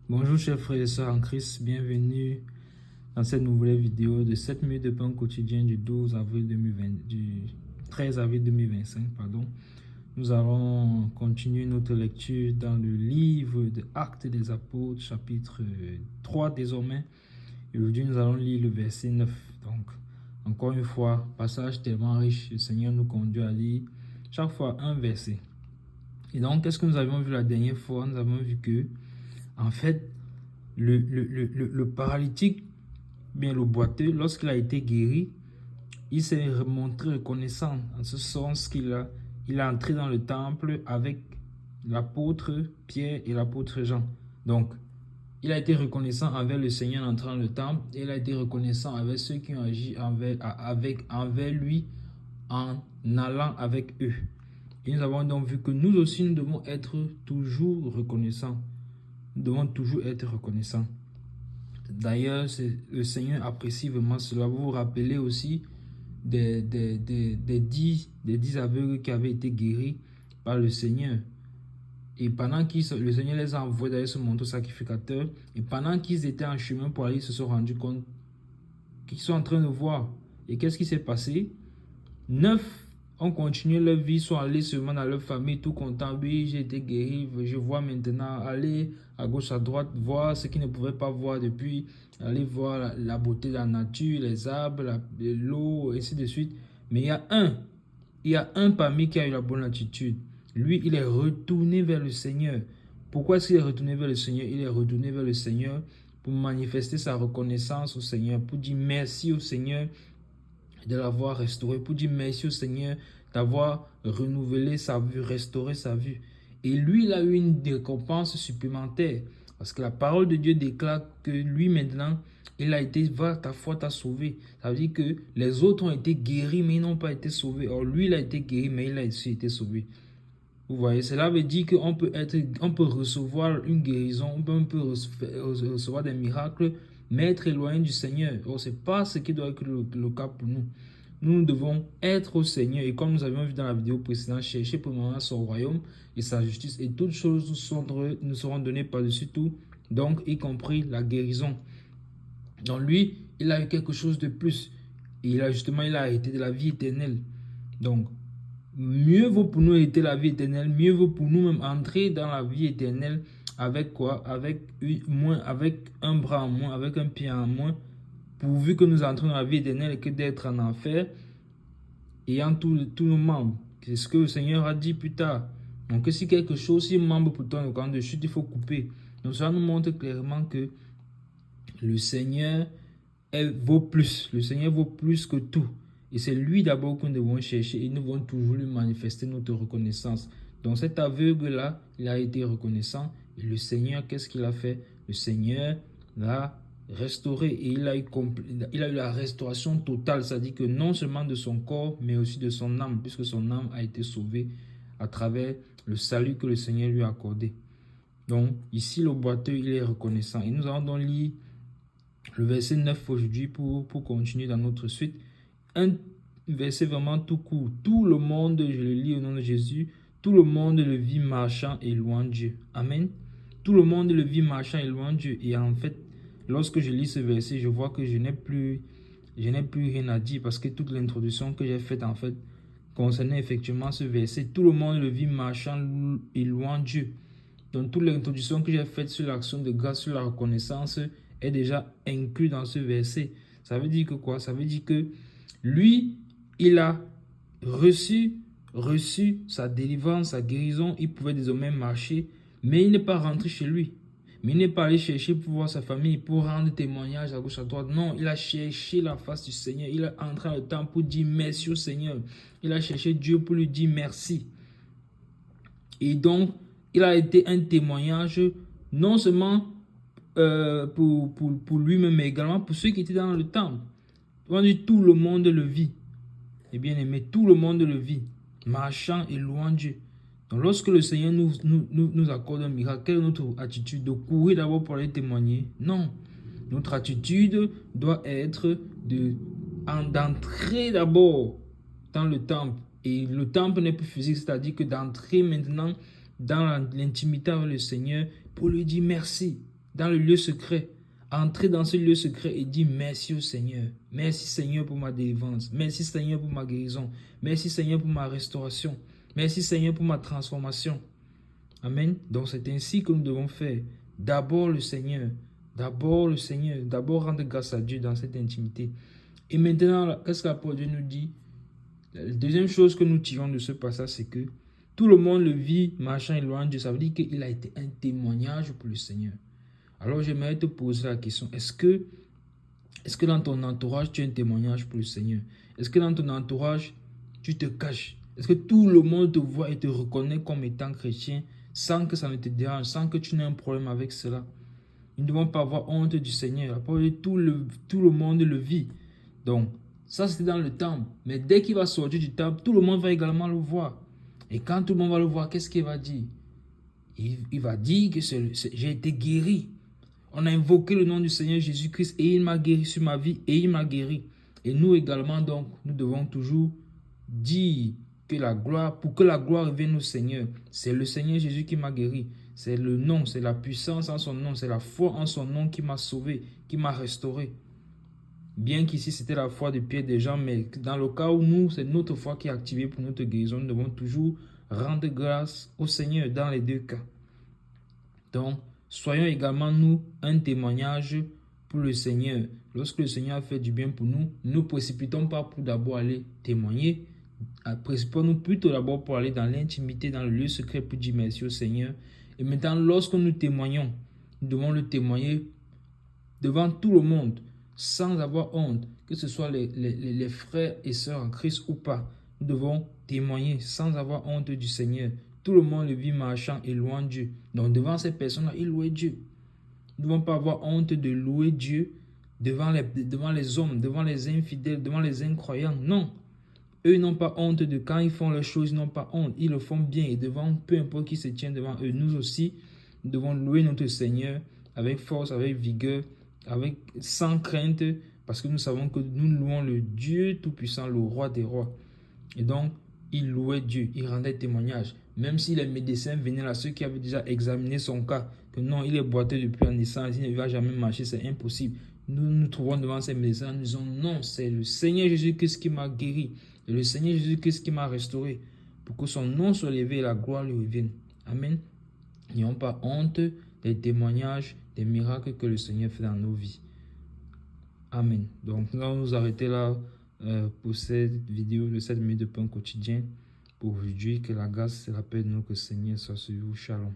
Bonjour chers frères et sœurs en Christ, bienvenue dans cette nouvelle vidéo de 7 minutes de pain quotidien du 13 avril 2025. Nous allons continuer notre lecture dans le livre de Actes des Apôtres, chapitre 3 désormais. Et aujourd'hui, nous allons lire le verset 9. Donc, encore une fois, passage tellement riche, le Seigneur nous conduit à lire chaque fois un verset. Et donc, qu'est-ce que nous avions vu la dernière fois? Nous avons vu que, en fait, le paralytique, bien le boiteux, lorsqu'il a été guéri, il s'est montré reconnaissant en ce sens qu'il est entré dans le temple avec l'apôtre Pierre et l'apôtre Jean. Donc, il a été reconnaissant envers le Seigneur en entrant dans le temple et il a été reconnaissant avec ceux qui ont agi envers lui en allant avec eux. Et nous avons donc vu que nous aussi, nous devons être toujours reconnaissants. Nous devons toujours être reconnaissants. D'ailleurs, le Seigneur apprécie vraiment cela. Vous vous rappelez aussi des 10 aveugles qui avaient été guéris par le Seigneur. Et pendant que le Seigneur les a envoyés d'aller se montrer au sacrificateur, et pendant qu'ils étaient en chemin pour aller, ils se sont rendus compte qu'ils sont en train de voir. Et qu'est-ce qui s'est passé? 9 ont continué leur vie, sont allés seulement dans leur famille, tout contents. Oui, j'ai été guéri, je vois maintenant. Aller à gauche, à droite, voir ce qu'ils ne pouvaient pas voir depuis. Aller voir la beauté de la nature, les arbres, l'eau, et ainsi de suite. Mais il y a un parmi qui a eu la bonne attitude. Lui, il est retourné vers le Seigneur. Pourquoi est-ce qu'il est retourné vers le Seigneur? Il est retourné vers le Seigneur pour manifester sa reconnaissance au Seigneur, pour dire merci au Seigneur de l'avoir restauré, pour dire merci au Seigneur d'avoir renouvelé sa vue, restauré sa vue. Et lui, il a eu une récompense supplémentaire. Parce que la parole de Dieu déclare que lui maintenant, il a été, va, ta foi t'a sauvé. Ça veut dire que les autres ont été guéris, mais ils n'ont pas été sauvés. Or, lui, il a été guéri, mais il a aussi été sauvé. Vous voyez, cela veut dire qu'on peut recevoir une guérison, on peut recevoir des miracles, mais être éloigné du Seigneur. Or, ce n'est pas ce qui doit être le cas pour nous. Nous devons être au Seigneur. Et comme nous avions vu dans la vidéo précédente, chercher premièrement son royaume et sa justice. Et toutes choses nous seront données par-dessus tout. Donc, y compris la guérison. Donc, lui, il a eu quelque chose de plus. Et il a hérité de la vie éternelle. Donc, mieux vaut pour nous hériter la vie éternelle. Mieux vaut pour nous-mêmes entrer dans la vie éternelle. Avec quoi? Avec un bras en moins, avec un pied en moins. Pourvu que nous entrons dans la vie éternelle et que d'être en enfer, ayant tous nos membres. C'est ce que le Seigneur a dit plus tard. Donc si quelque chose, si un membre pour toi, le camp de chute, il faut couper. Donc ça nous montre clairement que le Seigneur vaut plus. Le Seigneur vaut plus que tout. Et c'est lui d'abord que nous devons chercher et nous devons toujours lui manifester notre reconnaissance. Donc cet aveugle-là, il a été reconnaissant. Et le Seigneur, qu'est-ce qu'il a fait? Le Seigneur l'a restauré et il a eu la restauration totale, c'est-à-dire que non seulement de son corps, mais aussi de son âme, puisque son âme a été sauvée à travers le salut que le Seigneur lui a accordé. Donc ici, le boiteux, il est reconnaissant. Et nous allons donc lire le verset 9 aujourd'hui pour continuer dans notre suite. Un verset vraiment tout court. Tout le monde, je le lis au nom de Jésus, tout le monde le vit marchant et louant Dieu. Amen. Tout le monde le vit marchant et louant Dieu. Et en fait, lorsque je lis ce verset, je vois que je n'ai plus rien à dire parce que toute l'introduction que j'ai faite en fait concernait effectivement ce verset. Tout le monde le vit marchant et louant Dieu. Donc toute l'introduction que j'ai faite sur l'action de grâce, sur la reconnaissance est déjà inclus dans ce verset. Ça veut dire que quoi? Ça veut dire que lui, il a reçu sa délivrance, sa guérison. Il pouvait désormais marcher, mais il n'est pas rentré chez lui. Mais il n'est pas allé chercher pour voir sa famille, pour rendre témoignage à gauche, à droite. Non, il a cherché la face du Seigneur. Il est entré dans le temps pour dire merci au Seigneur. Il a cherché Dieu pour lui dire merci. Et donc, il a été un témoignage non seulement pour lui-même, mais également pour ceux qui étaient dans le temple. On dit tout le monde le vit. Et bien aimé, tout le monde le vit. Marchant et louant Dieu. Donc lorsque le Seigneur nous accorde un miracle, quelle est notre attitude? De courir d'abord pour aller témoigner? Non. Notre attitude doit être d'entrer d'abord dans le temple. Et le temple n'est plus physique, c'est-à-dire que d'entrer maintenant dans l'intimité avec le Seigneur pour lui dire merci. dans le lieu secret. Entrer dans ce lieu secret et dire merci au Seigneur. Merci Seigneur pour ma délivrance. Merci Seigneur pour ma guérison. Merci Seigneur pour ma restauration. Merci Seigneur pour ma transformation. Amen. Donc c'est ainsi que nous devons faire. D'abord le Seigneur. D'abord le Seigneur. D'abord rendre grâce à Dieu dans cette intimité. Et maintenant, qu'est-ce que la parole de Dieu nous dit? La deuxième chose que nous tirons de ce passage, c'est que tout le monde le vit marchant et loin de Dieu. Ça veut dire qu'il a été un témoignage pour le Seigneur. Alors j'aimerais te poser la question, est-ce que dans ton entourage, tu as un témoignage pour le Seigneur? Est-ce que dans ton entourage, tu te caches? Est-ce que tout le monde te voit et te reconnaît comme étant chrétien sans que ça ne te dérange, sans que tu n'aies un problème avec cela? Nous ne devons pas avoir honte du Seigneur. Tout le monde le vit. Donc, ça c'était dans le temple. Mais dès qu'il va sortir du temple, tout le monde va également le voir. Et quand tout le monde va le voir, qu'est-ce qu'il va dire? Il va dire que j'ai été guéri. On a invoqué le nom du Seigneur Jésus-Christ et il m'a guéri sur ma vie et il m'a guéri. Et nous également, donc, nous devons toujours dire que pour que la gloire revienne au Seigneur. C'est le Seigneur Jésus qui m'a guéri. C'est le nom, c'est la puissance en son nom, c'est la foi en son nom qui m'a sauvé, qui m'a restauré. Bien qu'ici c'était la foi de Pierre des gens, mais dans le cas où nous, c'est notre foi qui est activée pour notre guérison, nous devons toujours rendre grâce au Seigneur dans les deux cas. Donc, soyons également nous un témoignage pour le Seigneur. Lorsque le Seigneur a fait du bien pour nous, ne nous précipitons pas pour d'abord aller témoigner. Précipitons-nous plutôt d'abord pour aller dans l'intimité, dans le lieu secret pour dire merci au Seigneur. Et maintenant, lorsque nous témoignons, nous devons le témoigner devant tout le monde, sans avoir honte, que ce soit les frères et sœurs en Christ ou pas. Nous devons témoigner sans avoir honte du Seigneur. Tout le monde le vit marchant et louant Dieu. Donc devant ces personnes-là, ils louaient Dieu. Nous ne devons pas avoir honte de louer Dieu devant les hommes, devant les infidèles, devant les incroyants. Non. Eux n'ont pas honte de quand ils font leurs choses, ils n'ont pas honte. Ils le font bien et devant peu importe qui se tient devant eux. Nous aussi, nous devons louer notre Seigneur avec force, avec vigueur, sans crainte, parce que nous savons que nous louons le Dieu Tout-Puissant, le Roi des Rois. Et donc, ils louaient Dieu, ils rendaient témoignage. Même si les médecins venaient là, ceux qui avaient déjà examiné son cas, que non, il est boiteux depuis la naissance, il ne va jamais marcher, c'est impossible. Nous nous trouvons devant ces médecins, nous disons non, c'est le Seigneur Jésus-Christ qui m'a guéri, c'est le Seigneur Jésus-Christ qui m'a restauré, pour que son nom soit élevé et la gloire lui revienne. Amen. N'ayons pas honte des témoignages, des miracles que le Seigneur fait dans nos vies. Amen. Donc nous allons nous arrêter là pour cette vidéo de 7 minutes de pain quotidien. Pour aujourd'hui, que la grâce et la paix de notre Seigneur soit sur vous. Shalom.